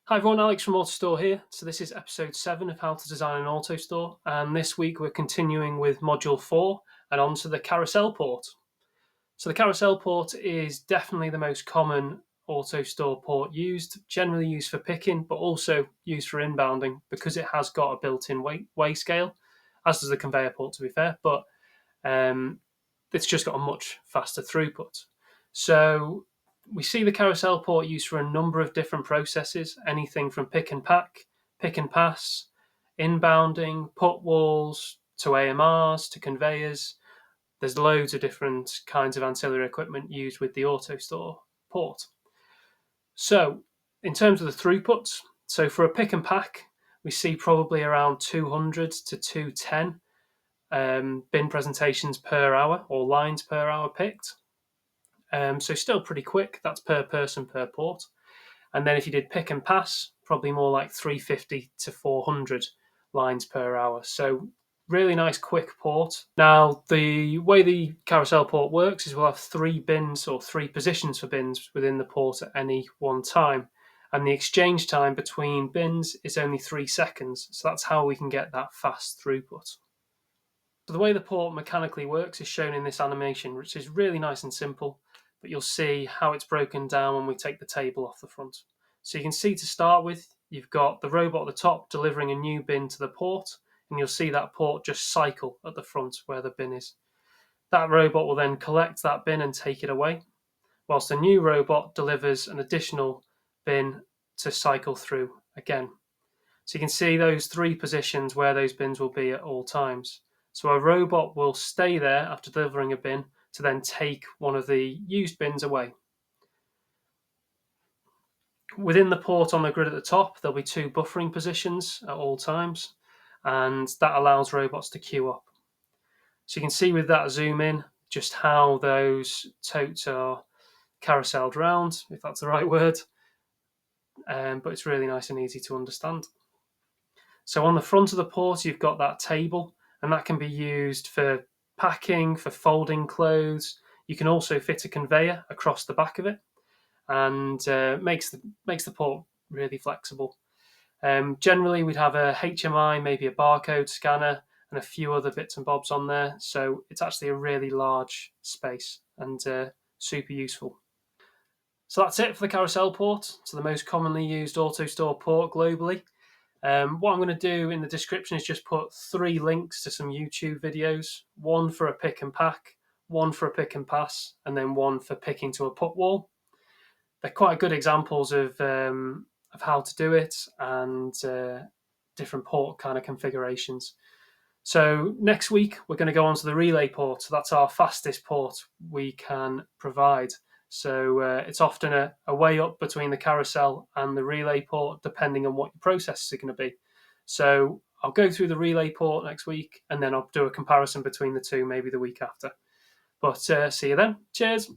Hi everyone, Alex from AutoStore here. So this is episode 7 of How to Design an AutoStore, and this week we're continuing with module 4 and on to the Carousel Port. So the Carousel Port is definitely the most common AutoStore port used, generally used for picking, but also used for inbounding because it has got a built-in weigh scale, as does the conveyor port to be fair, but it's just got a much faster throughput. So we see the carousel port used for a number of different processes, anything from pick and pack, pick and pass, inbounding, put walls, to AMRs, to conveyors. There's loads of different kinds of ancillary equipment used with the AutoStore port. So in terms of the throughputs, so for a pick and pack, we see probably around 200 to 210 bin presentations per hour or lines per hour picked. So still pretty quick. That's per person per port. And then if you did pick and pass, probably more like 350 to 400 lines per hour. So really nice quick port. Now, the way the carousel port works is we'll have 3 bins or 3 positions for bins within the port at any one time. And the exchange time between bins is only 3 seconds. So that's how we can get that fast throughput. So the way the port mechanically works is shown in this animation, which is really nice and simple, but you'll see how it's broken down when we take the table off the front. So you can see to start with, you've got the robot at the top delivering a new bin to the port, and you'll see that port just cycle at the front where the bin is. That robot will then collect that bin and take it away, whilst a new robot delivers an additional bin to cycle through again. So you can see those 3 positions where those bins will be at all times. So a robot will stay there after delivering a bin to then take one of the used bins away. Within the port on the grid at the top, there'll be 2 buffering positions at all times, and that allows robots to queue up. So you can see with that zoom in just how those totes are carouseled round, if that's the right word, but it's really nice and easy to understand. So on the front of the port, you've got that table, and that can be used for packing, for folding clothes. You can also fit a conveyor across the back of it, and makes the port really flexible. Generally, we'd have a HMI, maybe a barcode scanner, and a few other bits and bobs on there. So it's actually a really large space and super useful. So that's it for the carousel port. It's the most commonly used AutoStore port globally. What I'm going to do in the description is just put 3 links to some YouTube videos, one for a pick and pack, one for a pick and pass, and then one for picking to a put wall. They're quite good examples of how to do it and different port kind of configurations. So next week, we're going to go on to the relay port. So that's our fastest port we can provide. So it's often a way up between the carousel and the relay port, depending on what your processes are going to be. So I'll go through the relay port next week, and then I'll do a comparison between the two, maybe the week after. But see you then. Cheers.